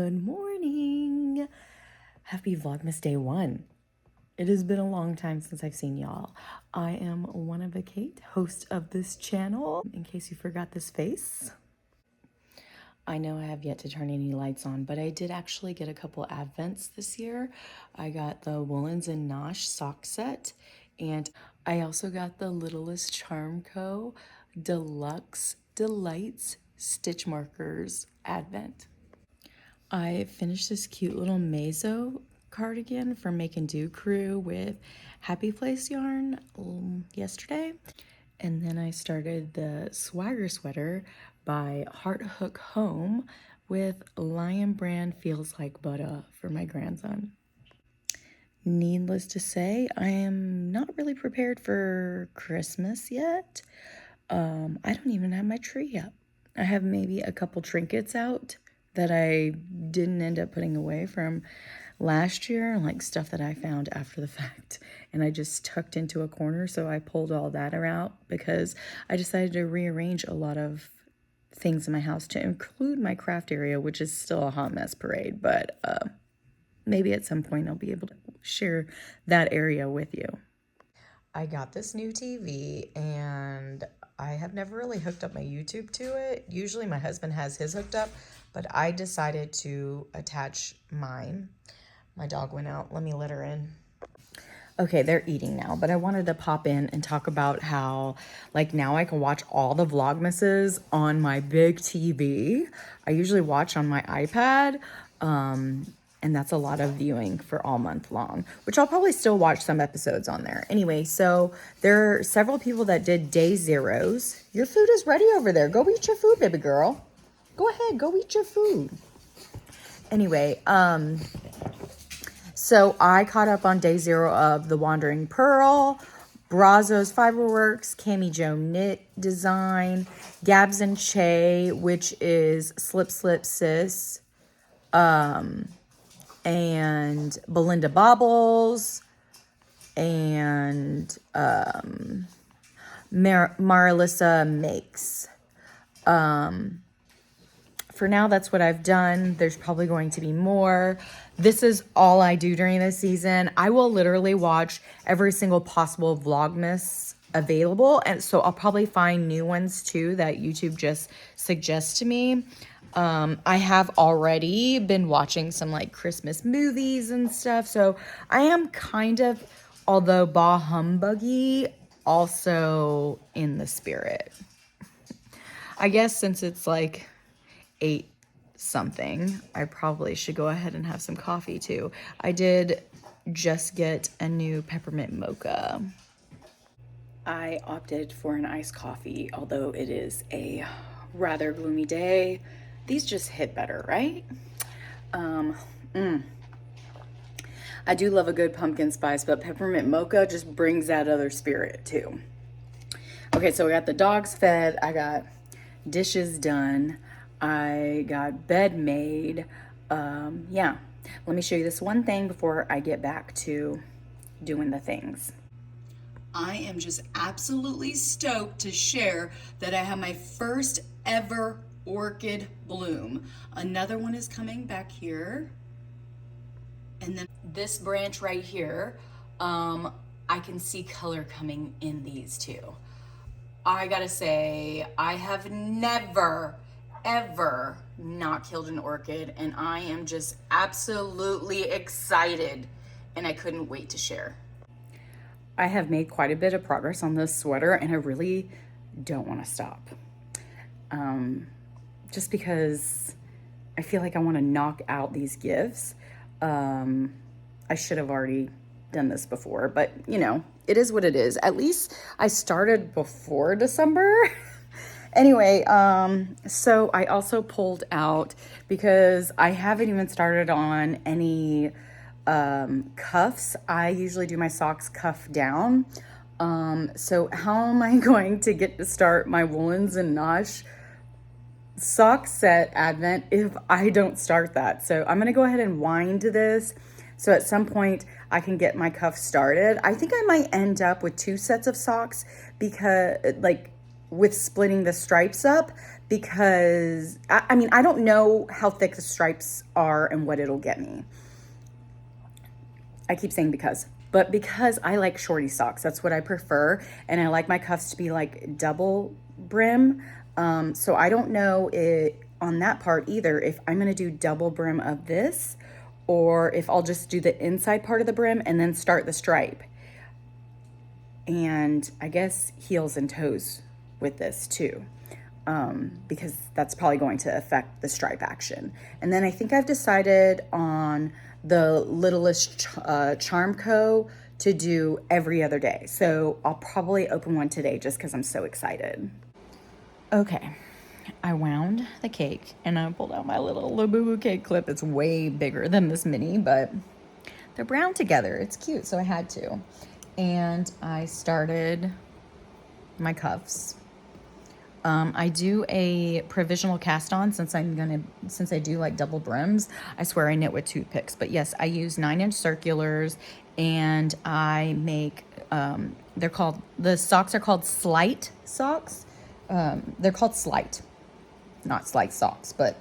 Good morning. Happy Vlogmas Day 1. It has been a long time since I've seen y'all. I am One of a Kate, host of this channel, in case you forgot this face. I know I have yet to turn any lights on, but I did actually get a couple advents this year. I got the Woolens and Nosh sock set, and I also got the Littlest Charm Co. Deluxe Delights Stitch Markers advent. I finished this cute little Mazo cardigan from Make and Do Crew with Happy Place yarn yesterday. And then I started the Swagger sweater by Heart Hook Home with Lion Brand Feels Like Butter for my grandson. Needless to say, I am not really prepared for Christmas yet. I don't even have my tree up. I have maybe a couple trinkets out that I didn't end up putting away from last year, like stuff that I found after the fact, and I just tucked into a corner. So I pulled all that out because I decided to rearrange a lot of things in my house to include my craft area, which is still a hot mess parade, but maybe at some point I'll be able to share that area with you. I got this new TV and I have never really hooked up my YouTube to it. Usually my husband has his hooked up, but I decided to attach mine. My dog went out. Let me let her in. Okay, they're eating now, but I wanted to pop in and talk about how, like, now I can watch all the Vlogmases on my big TV. I usually watch on my iPad, and that's a lot of viewing for all month long, which I'll probably still watch some episodes on there. Anyway, so there are several people that did day zeros. Your food is ready over there. Go eat your food, baby girl. Go ahead, go eat your food. Anyway, so I caught up on day 0 of The Wandering Pearl, Brazos Fiberworks, Cami Jo Knit Design, Gabs and Che, which is Slip Slip Sis, and Belinda Bobbles, and Marilisa Makes. For now, that's what I've done. There's probably going to be more. This is all I do during this season. I will literally watch every single possible Vlogmas available. And so I'll probably find new ones too that YouTube just suggests to me. I have already been watching some like Christmas movies and stuff. So I am kind of, although bah humbuggy, also in the spirit. I guess since it's like 8 something, I probably should go ahead and have some coffee too. I did just get a new peppermint mocha. I opted for an iced coffee, although it is a rather gloomy day. These just hit better, right? I do love a good pumpkin spice, but peppermint mocha just brings that other spirit too. Okay, so we got the dogs fed. I got dishes done. I got bed made. Yeah, let me show you this one thing before I get back to doing the things. I am just absolutely stoked to share that I have my first ever orchid bloom. Another one is coming back here. And then this branch right here, I can see color coming in these too. I gotta say, I have never ever not killed an orchid, and I am just absolutely excited, and I couldn't wait to share. I have made quite a bit of progress on this sweater, and I really don't want to stop. Just because I feel like I want to knock out these gifts. I should have already done this before, but you know, it is what it is. At least I started before December. Anyway, so I also pulled out because I haven't even started on any cuffs. I usually do my socks cuff down. So how am I going to get to start my Woolens and Nosh sock set advent if I don't start that? So I'm gonna go ahead and wind this. So at some point I can get my cuff started. I think I might end up with 2 sets of socks because with splitting the stripes up, because, I mean, I don't know how thick the stripes are and what it'll get me. I keep saying but because I like shorty socks, that's what I prefer. And I like my cuffs to be like double brim. So I don't know on that part either, if I'm gonna do double brim of this, or if I'll just do the inside part of the brim and then start the stripe. And I guess heels and toes with this too, because that's probably going to affect the stripe action. And then I think I've decided on the Littlest Charm Co. to do every other day. So I'll probably open one today just because I'm so excited. Okay, I wound the cake and I pulled out my little Labubu cake clip. It's way bigger than this mini, but they're brown together. It's cute, so I had to. And I started my cuffs. I do a provisional cast on since I do like double brims. I swear I knit with toothpicks, but yes, I use 9-inch circulars, and I make, the socks are called Slight socks. They're called Slight, not Slight socks, but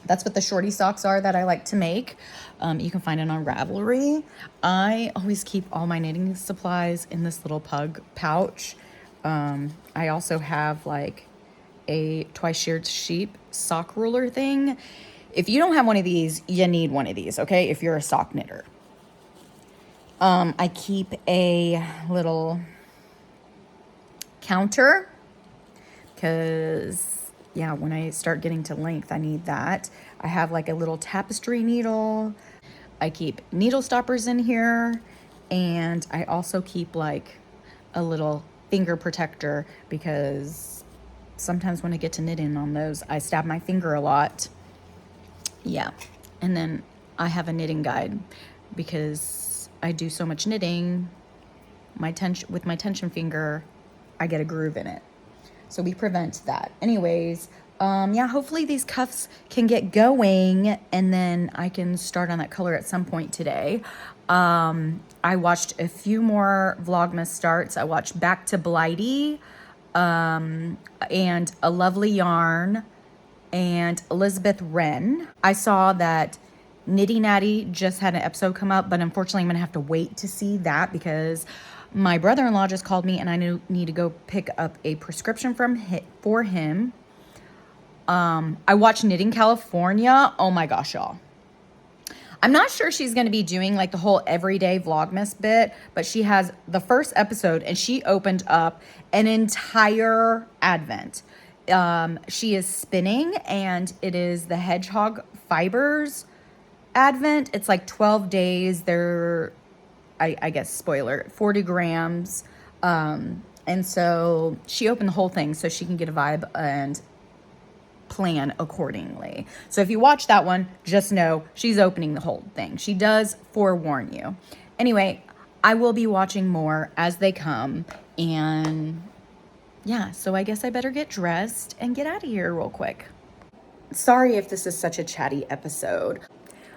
that's what the shorty socks are that I like to make. You can find it on Ravelry. I always keep all my knitting supplies in this little pug pouch. I also have like a twice sheared sheep sock ruler thing. If you don't have one of these, you need one of these, okay? If you're a sock knitter. I keep a little counter because, yeah, when I start getting to length, I need that. I have like a little tapestry needle. I keep needle stoppers in here. And I also keep like a little finger protector because sometimes when I get to knitting on those, I stab my finger a lot. Yeah. And then I have a knitting guide because I do so much knitting. With my tension finger, I get a groove in it. So we prevent that. Anyways, yeah, hopefully these cuffs can get going and then I can start on that color at some point today. I watched a few more Vlogmas starts. I watched Back to Blighty, and A Lovely Yarn, and Elizabeth Wren. I saw that Nitty Natty just had an episode come up, but unfortunately I'm gonna have to wait to see that because my brother-in-law just called me and I need to go pick up a prescription for him. I watched Knitting California. Oh my gosh, y'all. I'm not sure she's going to be doing like the whole everyday Vlogmas bit, but she has the first episode and she opened up an entire advent. She is spinning and it is the Hedgehog Fibers advent. It's like 12 days. They're, I guess, spoiler, 40 grams. And so she opened the whole thing so she can get a vibe and plan accordingly. So if you watch that one, just know she's opening the whole thing. She does forewarn you. Anyway, I will be watching more as they come. And yeah, so I guess I better get dressed and get out of here real quick. Sorry if this is such a chatty episode.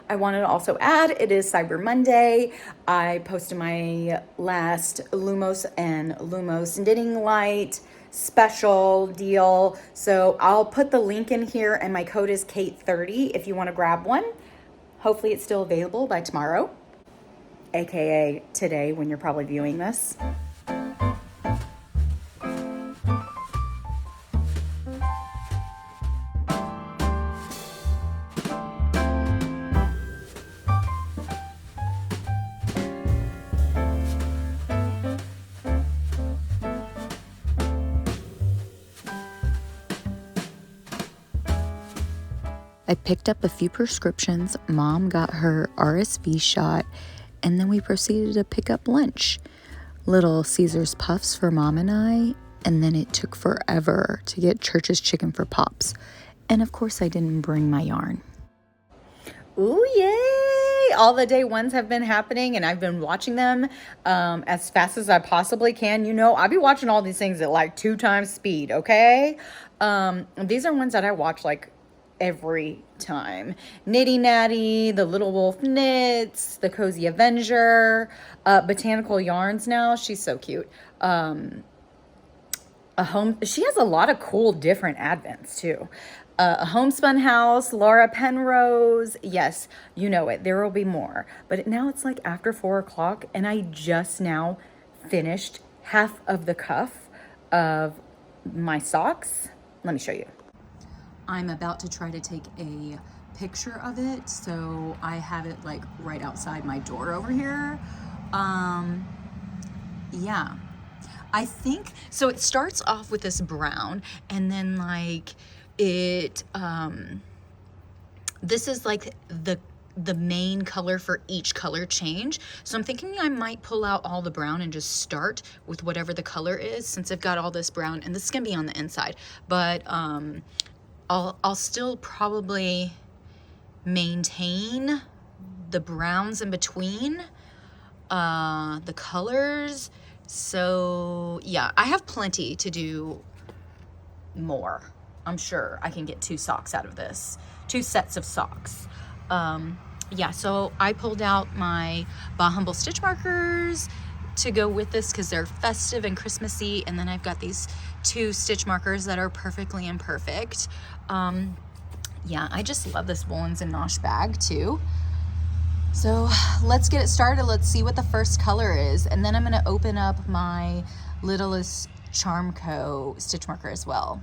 I wanted to also add, it is Cyber Monday. I posted my last Lumos and Lumos knitting light special deal. So I'll put the link in here and my code is Kate30 if you want to grab one. Hopefully it's still available by tomorrow, aka today when you're probably viewing this. I picked up a few prescriptions, Mom got her RSV shot, and then we proceeded to pick up lunch. Little Caesar's Puffs for Mom and I, and then it took forever to get Church's chicken for Pops. And of course I didn't bring my yarn. Ooh, yay! All the day ones have been happening and I've been watching them as fast as I possibly can. You know, I'll be watching all these things at like 2 times speed, okay? These are ones that I watch like every time. Nitty Natty, The Little Wolf Knits, The Cozy Avenger, Botanical Yarns now. She's so cute. She has a lot of cool different advents too. A homespun house, Laura Penrose. Yes, you know it. There will be more. But now it's like after 4 o'clock, and I just now finished half of the cuff of my socks. Let me show you. I'm about to try to take a picture of it, so I have it like right outside my door over here. Yeah. I think so. It starts off with this brown, and then like it this is like the main color for each color change. So I'm thinking I might pull out all the brown and just start with whatever the color is, since I've got all this brown, and this is gonna be on the inside. But I'll still probably maintain the browns in between the colors. So yeah, I have plenty to do more. I'm sure I can get 2 socks out of this, 2 sets of socks. Yeah, so I pulled out my Bah Humble stitch markers to go with this because they're festive and Christmassy, and then I've got these 2 stitch markers that are perfectly imperfect. Yeah, I just love this Woolens and Nosh bag too. So let's get it started. Let's see what the first color is. And then I'm gonna open up my Littlest Charm Co. stitch marker as well.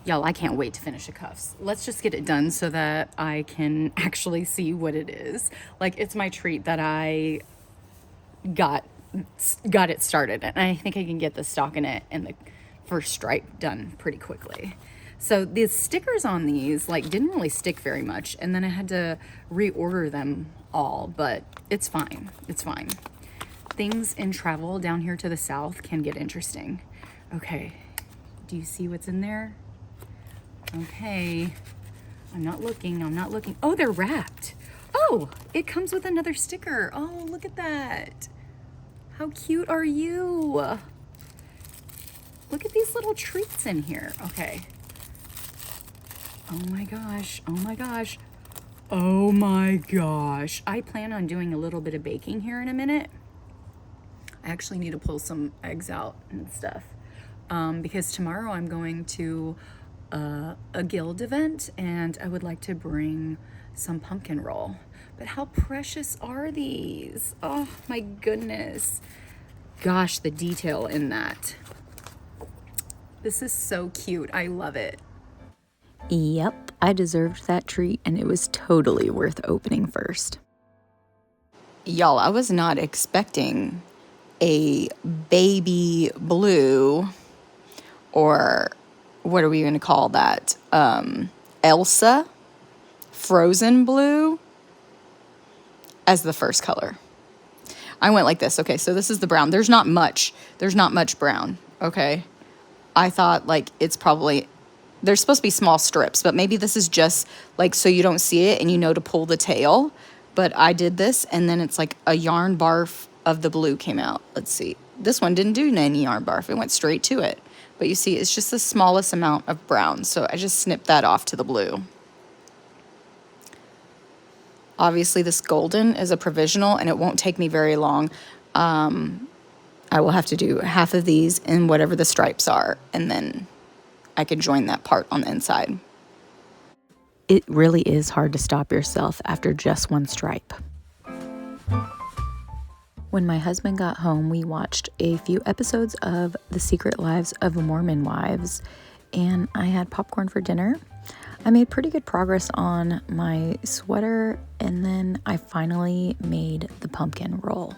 Y'all, I can't wait to finish the cuffs. Let's just get it done so that I can actually see what it is. Like, it's my treat that I got it started. And I think I can get the stockinette and the first stripe done pretty quickly. So the stickers on these like didn't really stick very much, and then I had to reorder them all, but it's fine. It's fine. Things in travel down here to the south can get interesting. Okay, do you see what's in there? Okay, I'm not looking. Oh, they're wrapped. Oh, it comes with another sticker. Oh, look at that. How cute are you? Look at these little treats in here. Okay. Oh my gosh, oh my gosh, oh my gosh. I plan on doing a little bit of baking here in a minute. I actually need to pull some eggs out and stuff because tomorrow I'm going to a guild event, and I would like to bring some pumpkin roll. But how precious are these? Oh my goodness. Gosh, the detail in that. This is so cute. I love it. Yep, I deserved that treat, and it was totally worth opening first. Y'all, I was not expecting a baby blue, or what are we going to call that? Elsa frozen blue as the first color. I went like this. Okay, so this is the brown. There's not much brown, okay? I thought like it's probably, there's supposed to be small strips, but maybe this is just like so you don't see it and you know to pull the tail. But I did this, and then it's like a yarn barf of the blue came out. Let's see. This one didn't do any yarn barf. It went straight to it. But you see, it's just the smallest amount of brown. So I just snipped that off to the blue. Obviously, this golden is a provisional, and it won't take me very long. I will have to do half of these in whatever the stripes are, and then I could join that part on the inside. It really is hard to stop yourself after just one stripe. When my husband got home, we watched a few episodes of The Secret Lives of Mormon Wives, and I had popcorn for dinner. I made pretty good progress on my sweater, and then I finally made the pumpkin roll.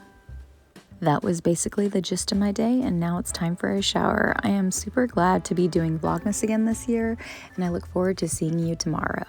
That was basically the gist of my day, and now it's time for a shower. I am super glad to be doing Vlogmas again this year, and I look forward to seeing you tomorrow.